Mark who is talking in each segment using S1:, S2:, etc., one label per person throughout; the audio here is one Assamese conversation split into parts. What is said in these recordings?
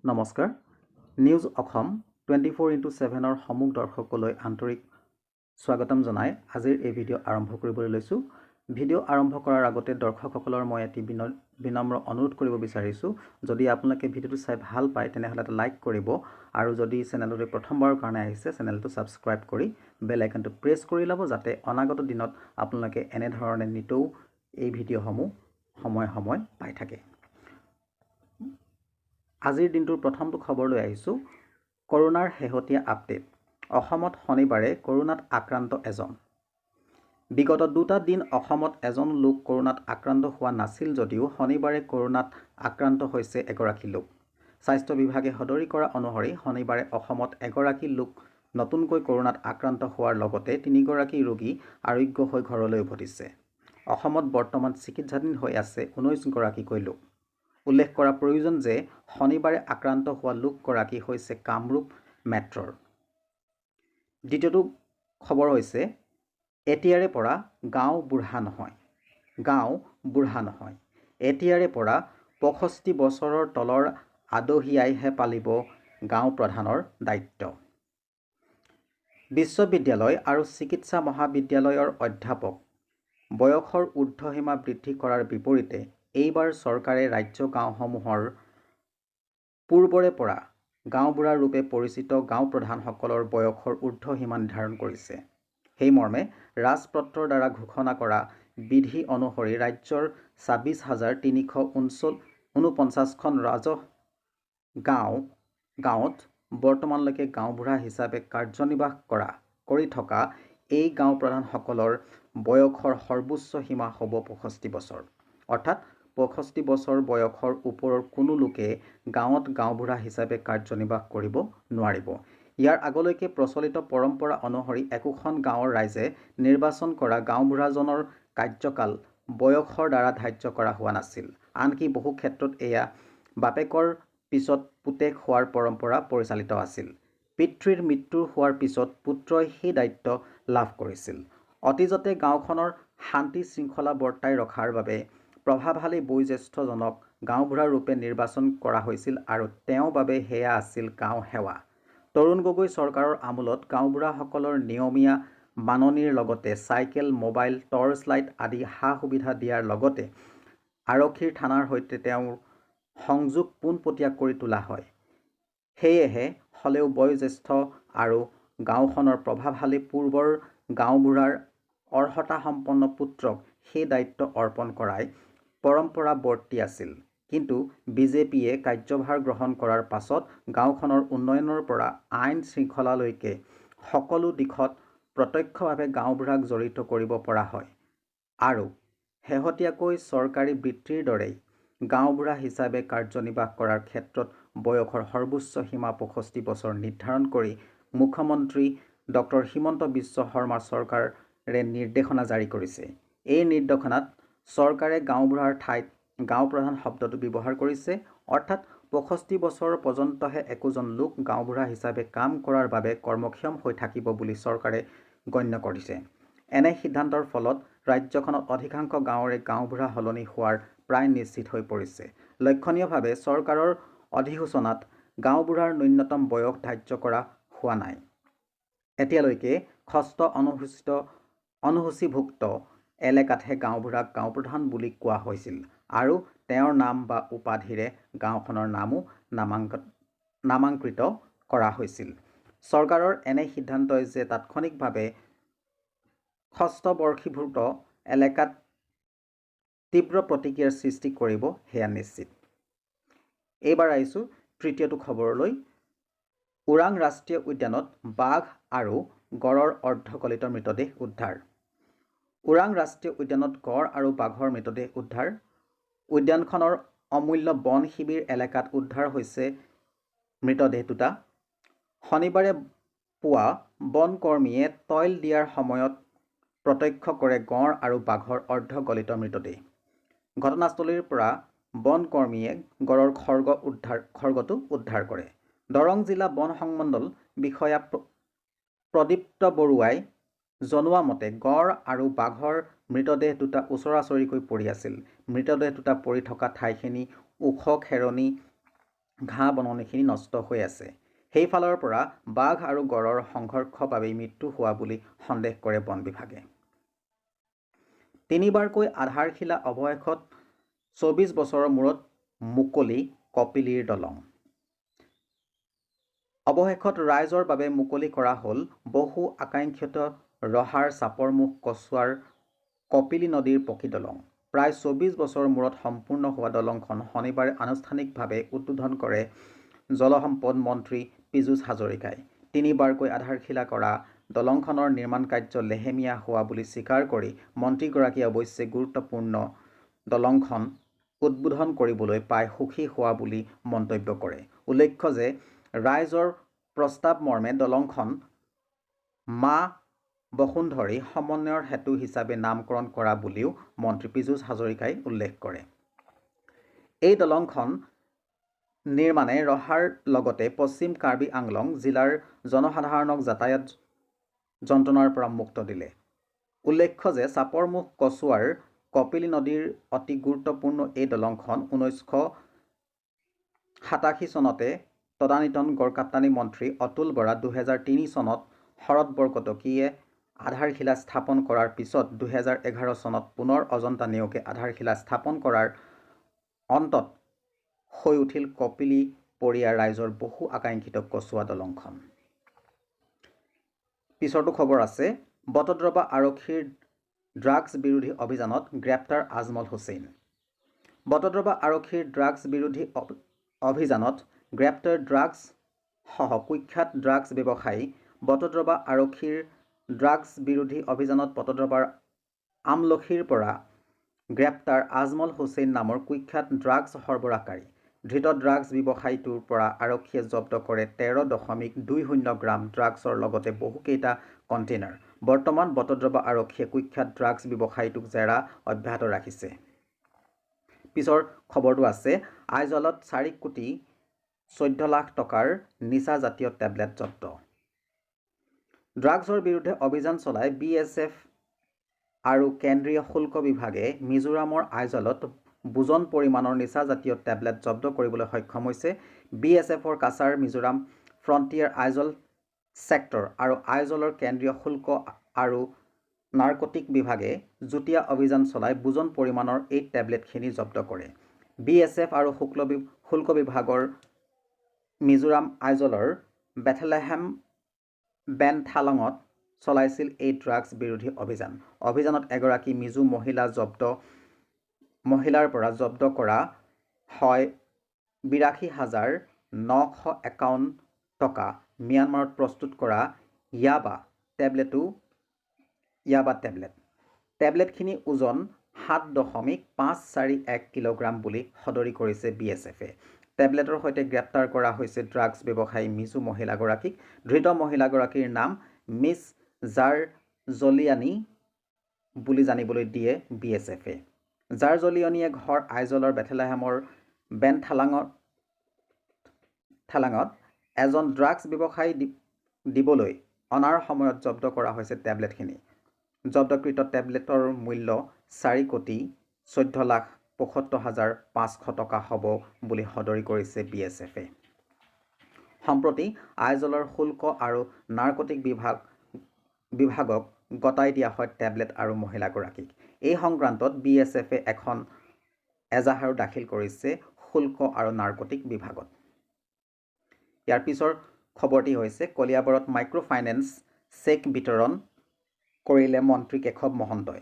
S1: নমস্কাৰ নিউজ অসম 24x7 সমুখ দৰ্শকলৈ আন্তৰিক স্বাগতম জনাই আজিৰ এই ভিডিঅ' আৰম্ভ কৰিবলৈ লৈছো। ভিডিঅ' আৰম্ভ কৰাৰ আগতে দৰ্শকসকলৰ মই এটি বিনম্ৰ অনুৰোধ কৰিব বিচাৰিছো, যদি আপোনালোকে ভিডিঅ'টো চাই ভাল পায় তেনেহ'লে এটা লাইক কৰিব আৰু যদি চেনেললৈ প্ৰথমবাৰৰ কাৰণে আহিছে চেনেলটো সাবস্ক্ৰাইব কৰি বেল আইকনটো প্ৰেছ কৰি ল'ব, যাতে অনাগত দিনত আপোনালোকে এনে ধৰণে নিতৌ এই ভিডিঅ'সমূহ সময় পাই থাকে। আজিৰ দিনটোৰ প্ৰথমটো খবৰ লৈ আহিছো। কৰোনাৰ শেহতীয়া আপডেট। অসমত শনিবাৰে কৰোনাত আক্ৰান্ত এজন। বিগত দুটা দিন অসমত এজন লোক কৰোনাত আক্ৰান্ত হোৱা নাছিল যদিও শনিবাৰে কৰোনাত আক্ৰান্ত হৈছে এগৰাকী লোক। স্বাস্থ্য বিভাগে সদৰি কৰা অনুসৰি শনিবাৰে অসমত এগৰাকী লোক নতুনকৈ কৰোনাত আক্ৰান্ত হোৱাৰ লগতে 3গৰাকী ৰোগী আৰোগ্য হৈ ঘৰলৈ উভতিছে। অসমত বৰ্তমান চিকিৎসাধীন হৈ আছে 19গৰাকীকৈ লোক। উল্লেখ কৰা প্ৰয়োজন যে শনিবাৰে আক্ৰান্ত হোৱা লোকগৰাকী হৈছে কামৰূপ মেট্ৰৰ। দ্বিতীয়টো খবৰ হৈছে এতিয়াৰে পৰা গাঁও বুঢ়া নহয়। এতিয়াৰে পৰা 65 বছৰৰ তলৰ আদহীয়াইহে পালিব গাঁও প্ৰধানৰ দায়িত্ব। বিশ্ববিদ্যালয় আৰু চিকিৎসা মহাবিদ্যালয়ৰ অধ্যাপক বয়সৰ ঊৰ্ধ্বসীমা বৃদ্ধি কৰাৰ বিপৰীতে এইবাৰ চৰকাৰে ৰাজ্য গাঁওসমূহৰ পূৰ্বৰে পৰা গাঁওবুঢ়া ৰূপে পৰিচিত গাঁও প্ৰধানসকলৰ বয়সৰ ঊৰ্ধ্বসীমা নিৰ্ধাৰণ কৰিছে। সেই মৰ্মে ৰাজপত্ৰৰ দ্বাৰা ঘোষণা কৰা বিধি অনুসৰি ৰাজ্যৰ 26,349খন ৰাজহ গাঁৱত বৰ্তমানলৈকে গাঁওবুঢ়া হিচাপে কাৰ্যনিৰ্বাহ কৰি থকা এই গাঁও প্ৰধানসকলৰ বয়সৰ সৰ্বোচ্চ সীমা হ'ব 65 বছৰ। অৰ্থাৎ 65 বছৰ বয়সৰ ওপৰৰ কোনো লোকে গাঁৱত গাঁওবুঢ়া হিচাপে কাৰ্যনিৰ্বাহ কৰিব নোৱাৰিব। ইয়াৰ আগলৈকে প্ৰচলিত পৰম্পৰা অনুসৰি একোখন গাঁৱৰ ৰাইজে নিৰ্বাচন কৰা গাঁওবুঢ়াজনৰ কাৰ্যকাল বয়সৰ দ্বাৰা ধাৰ্য কৰা হোৱা নাছিল। আনকি বহু ক্ষেত্ৰত এয়া বাপেকৰ পিছত পুতেক হোৱাৰ পৰম্পৰা পৰিচালিত আছিল। পিতৃৰ মৃত্যু হোৱাৰ পিছত পুত্ৰই সেই দায়িত্ব লাভ কৰিছিল। অতীজতে গাঁওখনৰ শান্তি শৃংখলা বৰ্তাই ৰখাৰ বাবে প্ৰভাৱশালী বয়োজ্যেষ্ঠজনক গাঁওবুঢ়া ৰূপে নিৰ্বাচন কৰা হৈছিল আৰু তেওঁৰ বাবে সেয়া আছিল গাঁও সেৱা। তৰুণ গগৈ চৰকাৰৰ আমোলত গাঁওবুঢ়াসকলৰ নিয়মীয়া মাননিৰ লগতে চাইকেল, মোবাইল, টৰ্চ লাইট আদি সা-সুবিধা দিয়াৰ লগতে আৰক্ষীৰ থানাৰ সৈতে তেওঁৰ সংযোগ পোনপটীয়া কৰি তোলা হয়। সেয়েহে হ'লেও বয়োজ্যেষ্ঠ আৰু গাঁওখনৰ প্ৰভাৱশালী পূৰ্বৰ গাঁওবুঢ়াৰ অৰ্হতাসম্পন্ন পুত্ৰক সেই দায়িত্ব অৰ্পণ কৰাই পৰম্পৰা বৰ্তি আছিল। কিন্তু বিজেপিয়ে কাৰ্যভাৰ গ্ৰহণ কৰাৰ পাছত গাঁওখনৰ উন্নয়নৰ পৰা আইন শৃংখলালৈকে সকলো দিশত প্ৰত্যক্ষভাৱে গাঁওবুঢ়াক জড়িত কৰিব পৰা হয় আৰু শেহতীয়াকৈ চৰকাৰী বৃত্তিৰ দৰেই গাঁওবুঢ়া হিচাপে কাৰ্যনিৰ্বাহ কৰাৰ ক্ষেত্ৰত বয়সৰ সৰ্বোচ্চ সীমা 65 বছৰ নিৰ্ধাৰণ কৰি মুখ্যমন্ত্ৰী ডক্টৰ হিমন্ত বিশ্ব শৰ্মা চৰকাৰে নিৰ্দেশনা জাৰি কৰিছে। এই নিৰ্দেশনাত চৰকাৰে গাঁওবুঢ়াৰ ঠাইত গাঁও প্ৰধান শব্দটো ব্যৱহাৰ কৰিছে। অৰ্থাৎ 65 বছৰ পৰ্যন্তহে একোজন লোক গাঁওবুঢ়া হিচাপে কাম কৰাৰ বাবে কৰ্মক্ষম হৈ থাকিব বুলি চৰকাৰে গণ্য কৰিছে। এনে সিদ্ধান্তৰ ফলত ৰাজ্যখনত অধিকাংশ গাঁৱৰে গাঁওবুঢ়া সলনি হোৱাৰ প্ৰায় নিশ্চিত হৈ পৰিছে। লক্ষণীয়ভাৱে চৰকাৰৰ অধিসূচনাত গাঁওবুঢ়াৰ ন্যূনতম বয়স ধাৰ্য কৰা হোৱা নাই। এতিয়ালৈকে ষষ্ঠ অনুসূচীভুক্ত এলেকাতহে গাঁওবুঢ়াক গাঁওপ্ৰধান বুলি কোৱা হৈছিল আৰু তেওঁৰ নাম বা উপাধিৰে গাঁওখনৰ নামো নামাঙ্কিত কৰা হৈছিল। চৰকাৰৰ এনে সিদ্ধান্তই যে তাৎক্ষণিকভাৱে ষষ্ঠবৰ্ষীভুক্ত এলেকাত তীব্ৰ প্ৰতিক্ৰিয়াৰ সৃষ্টি কৰিব সেয়া নিশ্চিত। এইবাৰ আহিছোঁ তৃতীয়টো খবৰলৈ। ওৰাং ৰাষ্ট্ৰীয় উদ্যানত বাঘ আৰু গড়ৰ অৰ্ধগলিত মৃতদেহ উদ্ধাৰ। ওৰাং ৰাষ্ট্ৰীয় উদ্যানত গড় আৰু বাঘৰ মৃতদেহ উদ্ধাৰ। উদ্যানখনৰ অমূল্য বন শিবিৰ এলেকাত উদ্ধাৰ হৈছে মৃতদেহ দুটা। শনিবাৰে পুৱা বন কৰ্মীয়ে তৈল দিয়াৰ সময়ত প্ৰত্যক্ষ কৰে গড় আৰু বাঘৰ অৰ্ধগলিত মৃতদেহ। ঘটনাস্থলীৰ পৰা বন কৰ্মীয়ে গড়ৰ খৰ্গটো উদ্ধাৰ কৰে। দৰং জিলা বন সংমণ্ডল বিষয়া প্ৰদীপ্ত বৰুৱাই জনোৱা মতে গড় আৰু বাঘৰ মৃতদেহ দুটা ওচৰাচৰিকৈ পৰি আছিল। মৃতদেহ দুটা পৰি থকা ঠাইখিনি ওখ খেৰণি ঘাঁহ বননিখিনি নষ্ট হৈ আছে। সেইফালৰ পৰা বাঘ আৰু গড়ৰ সংঘৰ্ষৰ বাবেই মৃত্যু হোৱা বুলি সন্দেহ কৰে বন বিভাগে। 3বাৰকৈ আধাৰশিলা অৱশেষত 24 বছৰৰ মূৰত মুকলি কপিলীৰ দলং। অৱশেষত ৰাইজৰ বাবে মুকলি কৰা হ'ল বহু আকাংক্ষিত ৰহাৰ চাপৰমুখ কচুৱাৰ কপিলী নদীৰ পকী দলং। প্ৰায় 24 বছৰৰ মূৰত সম্পূৰ্ণ হোৱা দলংখন শনিবাৰে আনুষ্ঠানিকভাৱে উদ্বোধন কৰে জলসম্পদ মন্ত্ৰী পীযুষ হাজৰিকাই। 3বাৰকৈ আধাৰশিলা কৰা দলংখনৰ নিৰ্মাণ কাৰ্য লেহেমীয়া হোৱা বুলি স্বীকাৰ কৰি মন্ত্ৰীগৰাকীয়ে অৱশ্যে গুৰুত্বপূৰ্ণ দলংখন উদ্বোধন কৰিবলৈ পাই সুখী হোৱা বুলি মন্তব্য কৰে। উল্লেখ্য যে ৰাইজৰ প্ৰস্তাৱ মৰ্মে দলংখন মা বসুন্ধৰী সমন্বয়ৰ সেতু হিচাপে নামকৰণ কৰা বুলিও মন্ত্ৰী পীযুষ হাজৰিকাই উল্লেখ কৰে। এই দলংখন নিৰ্মাণে ৰহাৰ লগতে পশ্চিম কাৰ্বি আংলং জিলাৰ জনসাধাৰণক যাতায়াত যন্ত্ৰণাৰ পৰা মুক্ত দিলে। উল্লেখ্য যে চাপৰমুখ কচুৱাৰ কপিলী নদীৰ অতি গুৰুত্বপূৰ্ণ এই দলংখন 1987 চনতে তদানীতন গড়কাপ্তানি মন্ত্ৰী অতুল বৰা 2003 চনত শৰৎ বৰকটকীয়ে আধাৰশিলা স্থাপন কৰাৰ পিছত 2011 চনত পুনৰ অজন্তা নেওগে আধাৰশিলা স্থাপন কৰাৰ অন্তত হৈ উঠিল কপিলী পৰিয়াৰ ৰাইজৰ বহু আকাংক্ষিত কচুৱা দলংখন। পিছৰটো খবৰ আছে, বটদ্ৰৱা আৰক্ষীৰ ড্ৰাগছ বিৰোধী অভিযানত গ্ৰেপ্তাৰ আজমল হুছেইন। বটদ্ৰৱা আৰক্ষীৰ ড্ৰাগছ বিৰোধী অভিযানত গ্ৰেপ্তাৰ ড্ৰাগছ সহ কুখ্যাত ড্ৰাগছ ব্যৱসায়ী। বটদ্ৰৱা আৰক্ষীৰ ড্ৰাগছ বিৰোধী অভিযানত বটদ্ৰৱাৰ আমলখিৰ পৰা গ্ৰেপ্তাৰ আজমল হুছেইন নামৰ কুখ্যাত ড্ৰাগছ সৰবৰাহকাৰী। ধৃত ড্ৰাগছ ব্যৱসায়ীটোৰ পৰা আৰক্ষীয়ে জব্দ কৰে 13.20 গ্ৰাম ড্ৰাগছৰ লগতে বহুকেইটা কণ্টেইনাৰ। বৰ্তমান বটদ্ৰৱা আৰক্ষীয়ে কুখ্যাত ড্ৰাগছ ব্যৱসায়ীটোক জেৰা অব্যাহত ৰাখিছে। পিছৰ খবৰটো আছে, আইজলত 4.14 লাখ টকাৰ নিচাজাতীয় টেবলেট জব্দ। ড্ৰাগছৰ বিৰুদ্ধে অভিযান চলাই BSF আৰু কেন্দ্ৰীয় শুল্ক বিভাগে মিজোৰামৰ আইজলত বুজন পৰিমাণৰ নিচাজাতীয় টেবলেট জব্দ কৰিবলৈ সক্ষম হৈছে। BSFৰ কাছাৰ মিজোৰাম ফ্ৰণ্টিয়াৰ আইজল ছেক্টৰ আৰু আইজলৰ কেন্দ্ৰীয় শুল্ক আৰু নাৰ্কটিক বিভাগে যুটীয়া অভিযান চলাই বুজন পৰিমাণৰ এই টেবলেটখিনি জব্দ কৰে। BSF আৰু শুল্ক বিভাগৰ মিজোৰাম আইজলৰ বেথলেহেম বেনথালঙত চলাইছিল এই ড্ৰাগছ বিৰোধী অভিযান। অভিযানত এগৰাকী মিজো মহিলাৰ পৰা জব্দ কৰা হয় 82,951 টকা ম্যানমাৰত প্ৰস্তুত কৰা ইয়াবা টেবলেট। টেবলেটখিনি ওজন 7.541 কিলোগ্ৰাম বুলি সদৰি কৰিছে BSFে। টেবলেটৰ সৈতে গ্ৰেপ্তাৰ কৰা হৈছে ড্ৰাগছ ব্যৱসায়ী মিজো মহিলাগৰাকীক। ধৃত মহিলাগৰাকীৰ নাম মিছ জাৰজলিয়ানী বুলি জানিবলৈ দিয়ে BSFে। জাৰজলিয়নীয়ে ঘৰ আইজলৰ বেথলেহেমৰ বেনথালাঙত এজন ড্ৰাগছ ব্যৱসায়ী দিবলৈ অনাৰ সময়ত জব্দ কৰা হৈছে টেবলেটখিনি। জব্দকৃত টেবলেটৰ মূল্য 4,14,75,500 টকা হ'ব বুলি সদৰি কৰিছে BSFে। সম্প্ৰতি আইজলৰ শুল্ক আৰু নাৰ্কটিক বিভাগক গতাই দিয়া হয় টেবলেট আৰু মহিলাগৰাকীক। এই সংক্ৰান্তত BSFে এখন এজাহাৰো দাখিল কৰিছে শুল্ক আৰু নাৰ্কটিক বিভাগত। ইয়াৰ পিছৰ খবৰটি হৈছে, কলিয়াবৰত মাইক্ৰ' ফাইনেন্স চেক বিতৰণ কৰিলে মন্ত্ৰী কেশৱ মহন্তই।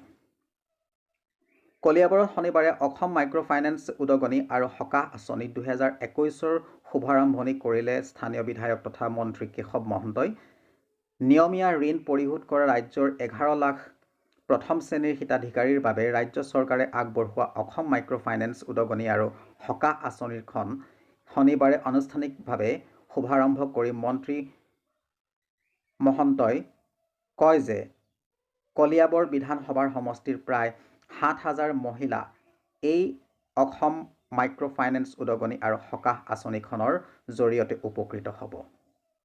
S1: কলিয়াবৰত শনিবাৰে অসম মাইক্ৰ' ফাইনেন্স উদগনি আৰু সকাহ আঁচনি 2021ৰ শুভাৰম্ভণি কৰিলে স্থানীয় বিধায়ক তথা মন্ত্ৰী কেশৱ মহন্তই। নিয়মীয়া ঋণ পৰিশোধ কৰা ৰাজ্যৰ 11 লাখ প্ৰথম শ্ৰেণীৰ হিতাধিকাৰীৰ বাবে ৰাজ্য চৰকাৰে আগবঢ়োৱা অসম মাইক্ৰ' ফাইনেন্স উদগনি আৰু সকাহ আঁচনিখন শনিবাৰে আনুষ্ঠানিকভাৱে শুভাৰম্ভ কৰি মন্ত্ৰী মহন্তই কয় যে কলিয়াবৰ বিধানসভাৰ সমষ্টিৰ প্ৰায় 7,000 মহিলা এই অসম মাইক্ৰ' ফাইনেন্স উদগনি আৰু সকাহ আঁচনিখনৰ জৰিয়তে উপকৃত হ'ব।